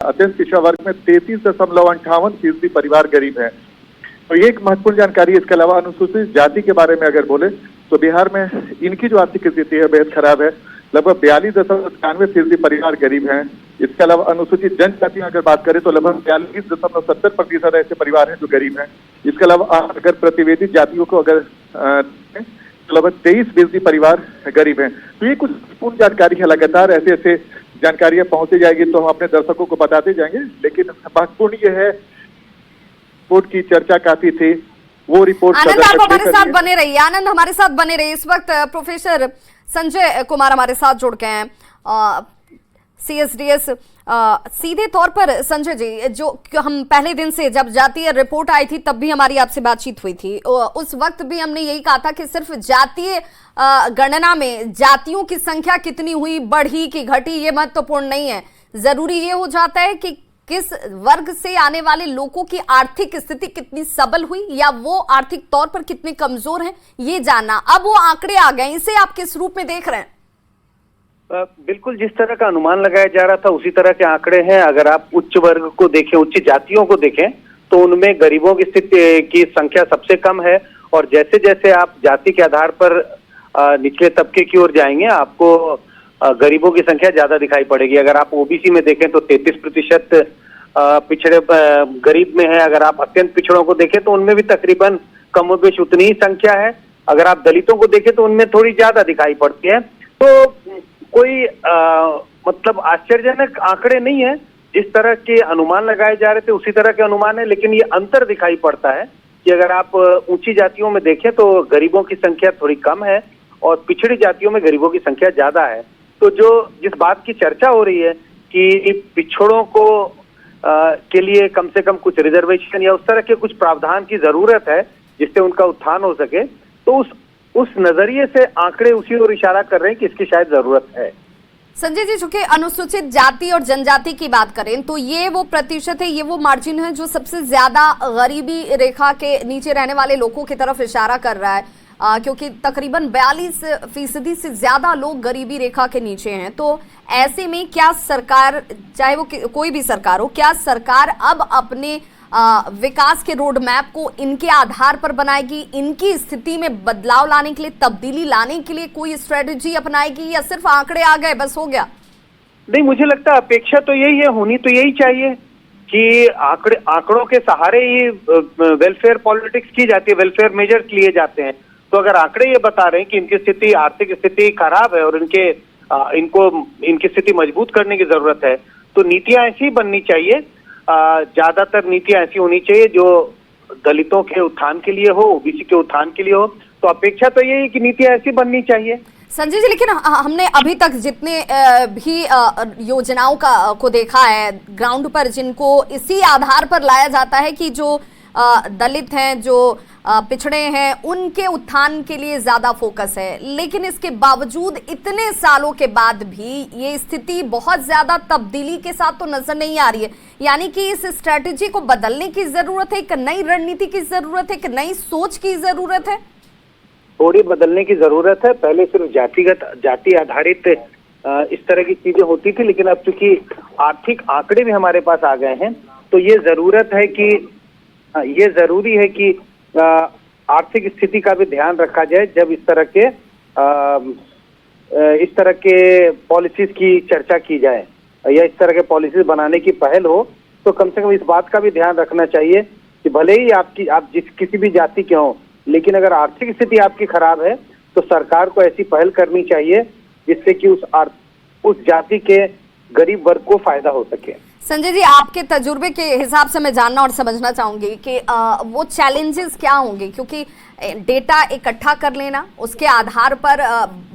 अत्यंत पिछड़ा वर्ग में 33.58% परिवार गरीब है। तो ये एक महत्वपूर्ण जानकारी है। इसके अलावा अनुसूचित जाति के बारे में अगर बोले तो बिहार में इनकी जो आर्थिक स्थिति है बेहद खराब है। लगभग 42.91% परिवार गरीब हैं। इसके अलावा अनुसूचित जनजाति में अगर बात करें तो लगभग 42.70% ऐसे परिवार हैं जो गरीब हैं। इसके अलावा अगर प्रतिवेदित जातियों को अगर तो लगभग 23% परिवार गरीब हैं। तो ये कुछ पूर्ण जानकारी है। लगातार ऐसे ऐसे जानकारियां पहुंचती जाएगी तो हम अपने दर्शकों को बताते जाएंगे। लेकिन महत्वपूर्ण ये है, रिपोर्ट की चर्चा काफी थी, वो रिपोर्ट आनंद आप हमारे साथ बने रहिए। आनंद हमारे साथ बने रहिए। इस वक्त प्रोफेसर संजय कुमार हमारे साथ जुड़ गए हैं, CSDS। सीधे तौर पर संजय जी, जो हम पहले दिन से जब जातीय रिपोर्ट आई थी तब भी हमारी आपसे बातचीत हुई थी, उस वक्त भी हमने यही कहा था कि सिर्फ जातीय गणना में जातियों की संख्या कितनी हुई, बढ़ी कि घटी, ये महत्वपूर्ण नहीं है। जरूरी ये हो जाता है कि किस वर्ग से आने वाले लोगों की आर्थिक स्थिति कितनी सबल हुई या वो आर्थिक तौर पर कितने कमजोर हैं, ये जानना। अब वो आंकड़े आ गए, इसे आप किस रूप में देख रहे हैं? बिल्कुल जिस तरह का अनुमान लगाया जा रहा था उसी तरह के आंकड़े हैं। अगर आप उच्च वर्ग को देखें, उच्च जातियों को देखें तो उनमें गरीबों की स्थिति की संख्या सबसे कम है। और जैसे जैसे आप जाति के आधार पर निचले तबके की ओर जाएंगे आपको गरीबों की संख्या ज्यादा दिखाई पड़ेगी। अगर आप ओबीसी में देखें तो 33% पिछड़े गरीब में है। अगर आप अत्यंत पिछड़ों को देखें तो उनमें भी तकरीबन कमोबेश उतनी ही संख्या है। अगर आप दलितों को देखें तो उनमें थोड़ी ज्यादा दिखाई पड़ती है। तो कोई मतलब आश्चर्यजनक आंकड़े नहीं है। जिस तरह के अनुमान लगाए जा रहे थे उसी तरह के अनुमान है, लेकिन ये अंतर दिखाई पड़ता है कि अगर आप ऊंची जातियों में देखें तो गरीबों की संख्या थोड़ी कम है और पिछड़ी जातियों में गरीबों की संख्या ज्यादा है। तो जिस बात की चर्चा हो रही है कि पिछड़ों को के लिए कम से कम कुछ रिजर्वेशन या उस तरह के कुछ प्रावधान की जरूरत है जिससे उनका उत्थान हो सके, तो उस नजरिए से आंकड़े उसी ओर इशारा कर रहे हैं कि इसकी शायद जरूरत है। संजय जी, चूंकि अनुसूचित जाति और जनजाति की बात करें तो ये वो प्रतिशत है, ये वो मार्जिन है जो सबसे ज्यादा गरीबी रेखा के नीचे रहने वाले लोगों की तरफ इशारा कर रहा है, क्योंकि तकरीबन 42% से ज्यादा लोग गरीबी रेखा के नीचे हैं। तो ऐसे में क्या सरकार, चाहे वो कोई भी सरकार हो, क्या सरकार अब अपने विकास के रोड मैप को इनके आधार पर बनाएगी, इनकी स्थिति में बदलाव लाने के लिए, तब्दीली लाने के लिए कोई स्ट्रेटेजी अपनाएगी, या सिर्फ आंकड़े आ गए बस हो गया? नहीं, मुझे लगता है अपेक्षा तो यही है, होनी तो यही चाहिए कि आंकड़ों के सहारे ही वेलफेयर पॉलिटिक्स की जाती है, वेलफेयर मेजर्स लिए जाते हैं। तो अगर आंकड़े ये बता रहे हैं कि इनकी स्थिति, आर्थिक स्थिति खराब है और इनकी स्थिति मजबूत करने की जरूरत है, तो नीतियां ऐसी बननी चाहिए। ज्यादातर नीतियां ऐसी होनी चाहिए जो दलितों के उत्थान के लिए हो, ओबीसी के उत्थान के लिए हो। तो अपेक्षा तो यही है कि नीतियां ऐसी बननी चाहिए। संजय जी, लेकिन हमने अभी तक जितने भी योजनाओं को देखा है ग्राउंड पर, जिनको इसी आधार पर लाया जाता है कि जो दलित हैं, जो पिछड़े हैं, उनके उत्थान के लिए ज्यादा फोकस है, लेकिन इसके बावजूद इतने सालों के बाद भी ये स्थिति बहुत ज्यादा तब्दीली के साथ तो नजर नहीं आ रही है। यानी कि इस स्ट्रेटेजी को बदलने की जरूरत है, एक नई रणनीति की जरूरत है, एक नई सोच की जरूरत है, थोड़ी बदलने की जरूरत है। पहले सिर्फ जाति आधारित इस तरह की चीजें होती थी, लेकिन अब चूंकि आर्थिक आंकड़े भी हमारे पास आ गए हैं तो ये जरूरी है कि आर्थिक स्थिति का भी ध्यान रखा जाए। जब इस तरह के पॉलिसीज की चर्चा की जाए या इस तरह के पॉलिसीज बनाने की पहल हो, तो कम से कम इस बात का भी ध्यान रखना चाहिए कि भले ही आप किसी भी जाति के हों, लेकिन अगर आर्थिक स्थिति आपकी खराब है तो सरकार को ऐसी पहल करनी चाहिए जिससे कि उस जाति के गरीब वर्ग को फायदा हो सके। संजय जी, आपके तजुर्बे के हिसाब से मैं जानना और समझना चाहूंगी कि वो चैलेंजेस क्या होंगे, क्योंकि डेटा इकट्ठा कर लेना, उसके आधार पर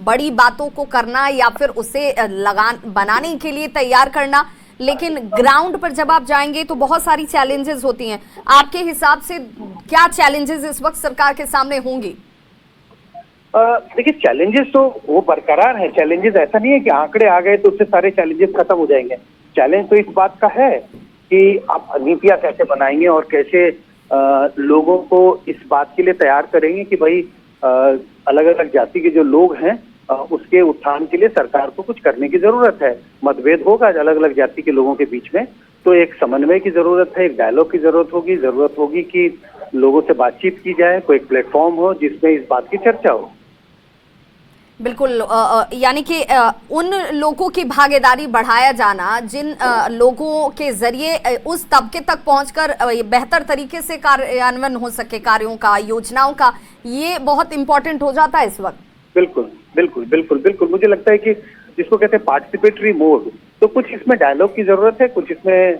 बड़ी बातों को करना या फिर उसे बनाने के लिए तैयार करना, लेकिन ग्राउंड पर जब आप जाएंगे तो बहुत सारी चैलेंजेस होती हैं। आपके हिसाब से क्या चैलेंजेस इस वक्त सरकार के सामने होंगी? देखिए, चैलेंजेस तो वो बरकरार है। चैलेंजेस ऐसा नहीं है कि आंकड़े आ गए तो उससे सारे चैलेंजेस खत्म हो जाएंगे। चैलेंज तो इस बात का है कि आप नीतियां कैसे बनाएंगे और कैसे लोगों को इस बात के लिए तैयार करेंगे कि भाई अलग अलग जाति के जो लोग हैं उसके उत्थान के लिए सरकार को कुछ करने की जरूरत है। मतभेद होगा अलग अलग जाति के लोगों के बीच में, तो एक समन्वय की जरूरत है, एक डायलॉग की जरूरत होगी कि लोगों से बातचीत की जाए, कोई एक प्लेटफॉर्म हो जिसमें इस बात की चर्चा हो। बिल्कुल, यानी कि उन लोगों की भागीदारी बढ़ाया जाना जिन लोगों के जरिए उस तबके तक पहुंचकर बेहतर तरीके से कार्यान्वयन हो सके कार्यों का, योजनाओं का, ये बहुत इंपॉर्टेंट हो जाता है इस वक्त। बिल्कुल बिल्कुल बिल्कुल बिल्कुल, मुझे लगता है कि जिसको कहते हैं पार्टिसिपेटरी मोड, तो कुछ इसमें डायलॉग की जरूरत है, कुछ इसमें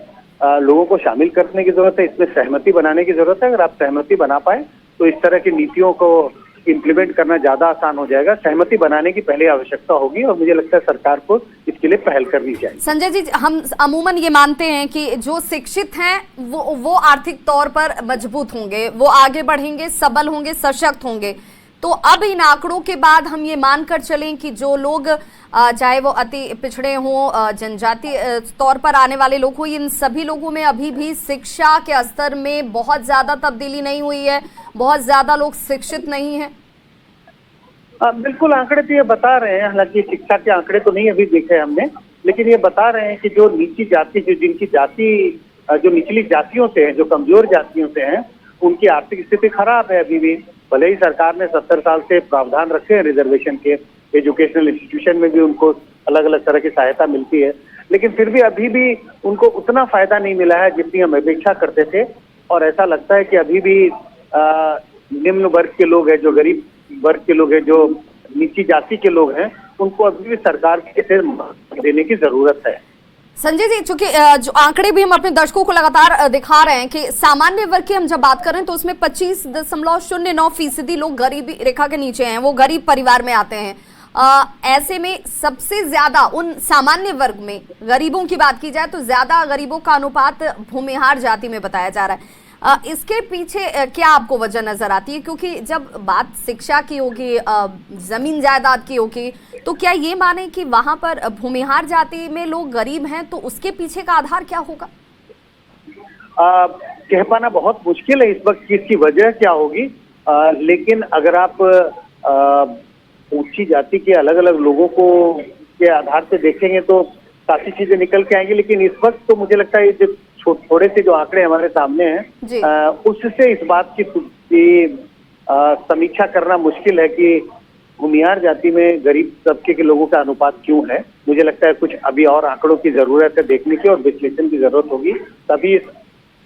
लोगों को शामिल करने की जरूरत है, इसमें सहमति बनाने की जरूरत है। अगर आप सहमति बना पाए तो इस तरह की नीतियों को इम्प्लीमेंट करना ज्यादा आसान हो जाएगा। सहमति बनाने की पहले आवश्यकता होगी और मुझे लगता है सरकार को इसके लिए पहल करनी चाहिए। संजय जी, हम अमूमन ये मानते हैं कि जो शिक्षित हैं वो आर्थिक तौर पर मजबूत होंगे, वो आगे बढ़ेंगे, सबल होंगे, सशक्त होंगे। तो अब इन आंकड़ों के बाद हम ये मानकर चलें कि जो लोग चाहे वो अति पिछड़े हों, जनजाति तौर पर आने वाले लोग हों, इन सभी लोगों में अभी भी शिक्षा के स्तर में बहुत ज्यादा तब्दीली नहीं हुई है, बहुत ज्यादा लोग शिक्षित नहीं हैं। बिल्कुल, आंकड़े तो ये बता रहे हैं, हालांकि शिक्षा के आंकड़े तो नहीं अभी देखे हमने, लेकिन ये बता रहे हैं कि जो नीची जाति, जो निचली जातियों से हैं, जो कमजोर जातियों से हैं, उनकी आर्थिक स्थिति खराब है अभी भी। भले ही सरकार ने 70 साल से प्रावधान रखे हैं रिजर्वेशन के, एजुकेशनल इंस्टीट्यूशन में भी उनको अलग अलग तरह की सहायता मिलती है, लेकिन फिर भी अभी भी उनको उतना फायदा नहीं मिला है जितनी हम अपेक्षा करते थे। और ऐसा लगता है कि अभी भी निम्न वर्ग के लोग हैं, जो गरीब वर्ग के लोग हैं, जो नीची जाति के लोग हैं, उनको अभी भी सरकार के देने की जरूरत है। संजय जी, चूंकि जो आंकड़े भी हम अपने दर्शकों को लगातार दिखा रहे हैं कि सामान्य वर्ग की हम जब बात करें तो उसमें 25.09% लोग गरीबी रेखा के नीचे हैं, वो गरीब परिवार में आते हैं। ऐसे में सबसे ज्यादा उन सामान्य वर्ग में गरीबों की बात की जाए तो ज्यादा गरीबों का अनुपात भूमिहार जाति में बताया जा रहा है। इसके पीछे क्या आपको वजह नजर आती है? क्योंकि जब बात शिक्षा की होगी, जमीन जायदाद की होगी, तो क्या ये माने कि वहां पर भूमिहार जाति में लोग गरीब हैं, तो उसके पीछे का आधार क्या होगा? कह पाना बहुत मुश्किल है इस वक्त कि इसकी वजह क्या होगी, लेकिन अगर आप ऊंची जाति के अलग अलग लोगों को के आधार से देखेंगे तो काफी चीजें निकल के आएंगी। लेकिन इस वक्त तो मुझे लगता है जो थोड़े से जो आंकड़े हमारे सामने हैं, उससे इस बात की समीक्षा करना मुश्किल है कि भूमिहार जाति में गरीब तबके के लोगों का अनुपात क्यों है। मुझे लगता है कुछ अभी और आंकड़ों की जरूरत है, देखने की और विश्लेषण की जरूरत होगी, तभी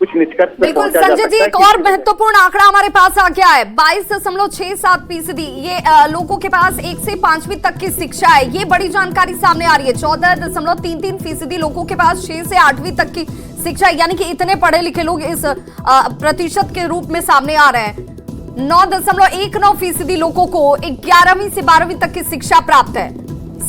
कुछ निष्कर्ष पे पहुंचा जा सकता है। संजय जी, एक और महत्वपूर्ण आंकड़ा हमारे पास आ गया है, 22.67%। ये लोगों के पास 1 से 5वीं तक की शिक्षा है। ये बड़ी जानकारी सामने आ रही है। 14.33% लोगों के पास 6 से 8वीं तक की शिक्षा, यानी कि इतने पढ़े लिखे लोग इस प्रतिशत के रूप में सामने आ रहे हैं। 9.19% लोगों को 11वीं से 12वीं तक की शिक्षा प्राप्त है।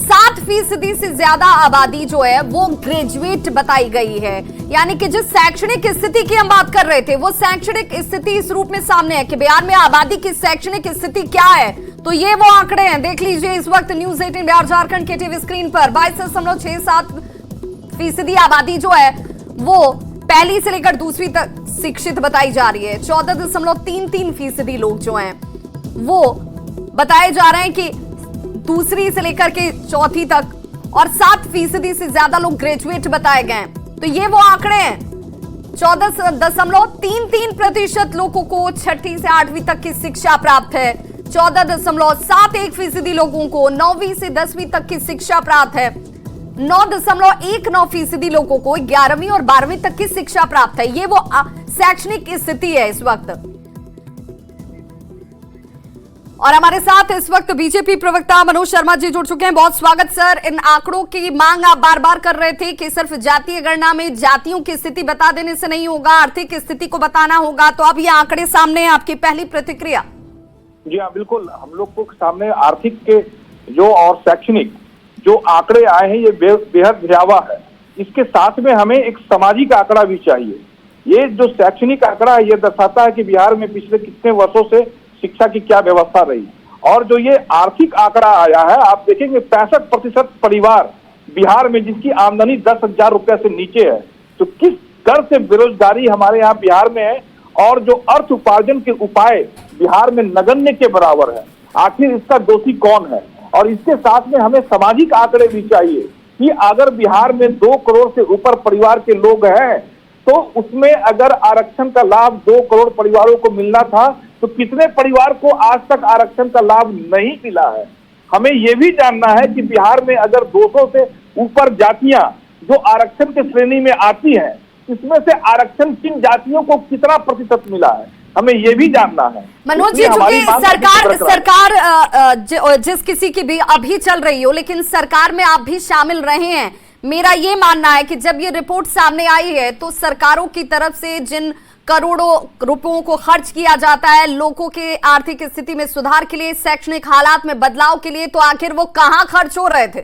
7% से ज्यादा आबादी जो है वो ग्रेजुएट बताई गई है। यानी कि जिस शैक्षणिक स्थिति की हम बात कर रहे थे, वो शैक्षणिक स्थिति इस रूप में सामने है कि बिहार में आबादी की शैक्षणिक स्थिति क्या है। तो ये वो आंकड़े हैं, देख लीजिए इस वक्त न्यूज 18 बिहार झारखंड के टीवी स्क्रीन पर। 22.67% आबादी जो है वो पहली से लेकर दूसरी तक शिक्षित बताई जा रही है। 14.33% लोग जो हैं वो बताए जा रहे हैं कि दूसरी से लेकर के चौथी तक, और 7% से ज्यादा लोग ग्रेजुएट बताए गए हैं। तो ये वो आंकड़े हैं। 14.33% लोगों को 6ठी से 8वीं तक की शिक्षा प्राप्त है। 14.71% लोगों को 9वीं से 10वीं तक की शिक्षा प्राप्त है। 9.19% लोगों को 11वीं और 12वीं तक की शिक्षा प्राप्त है। ये वो शैक्षणिक स्थिति है इस वक्त। और हमारे साथ इस वक्त बीजेपी प्रवक्ता मनोज शर्मा जी जुड़ चुके हैं। बहुत स्वागत सर। इन आंकड़ों की मांग आप बार बार कर रहे थे कि सिर्फ जातीय गणना में जातियों की स्थिति बता देने से नहीं होगा, आर्थिक स्थिति को बताना होगा। तो अब ये आंकड़े सामने हैं, आपकी पहली प्रतिक्रिया? जी हाँ, बिल्कुल। हम लोग को सामने आर्थिक के जो और शैक्षणिक जो आंकड़े आए हैं ये बेहद भयावह है। इसके साथ में हमें एक सामाजिक आंकड़ा भी चाहिए। ये जो शैक्षणिक आंकड़ा है ये दर्शाता है कि बिहार में पिछले कितने वर्षों से शिक्षा की क्या व्यवस्था रही। और जो ये आर्थिक आंकड़ा आया है, आप देखेंगे 65% परिवार बिहार में जिसकी आमदनी 10,000 रुपए से नीचे है, तो किस दर से बेरोजगारी हमारे यहाँ बिहार में है और जो अर्थ उपार्जन के उपाय बिहार में नगण्य के बराबर है। आखिर इसका दोषी कौन है? और इसके साथ में हमें सामाजिक आंकड़े भी चाहिए कि अगर बिहार में 2 करोड़ से ऊपर परिवार के लोग हैं तो उसमें अगर आरक्षण का लाभ 2 करोड़ परिवारों को मिलना था तो कितने परिवार को आज तक आरक्षण का लाभ नहीं मिला है। हमें यह भी जानना है कि बिहार में अगर 200 से ऊपर जातियां जो आरक्षण की श्रेणी में आती हैं, इसमें से आरक्षण किन जातियों को कितना प्रतिशत मिला है, हमें यह भी जानना है। मनोज जी, चूंकि सरकार जिस किसी की भी अभी चल रही हो, लेकिन सरकार में आप भी शामिल रहे हैं, मेरा ये मानना है कि जब ये रिपोर्ट सामने आई है तो सरकारों की तरफ से जिन करोड़ों रुपयों को खर्च किया जाता है लोगों के आर्थिक स्थिति में सुधार के लिए, शैक्षणिक हालात में बदलाव के लिए, तो आखिर वो कहां खर्च हो रहे थे?